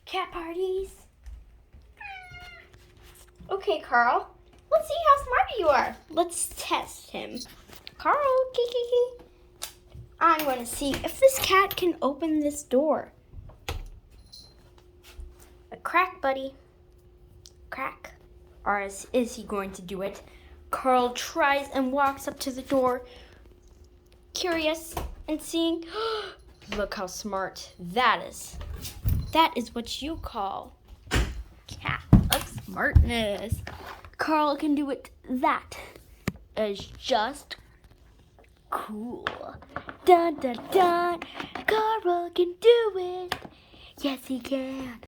cat parties. Okay, Carl. Let's see how smart you are. Let's test him. Carl, kiki. I'm going to see if this cat can open this door. A crack, buddy. Crack. Or is he going to do it? Carl tries and walks up to the door, curious and seeing. Look how smart that is. That is what you call cat of smartness. Carl can do it. That is just cool. Dun dun dun. Carl can do it. Yes, he can.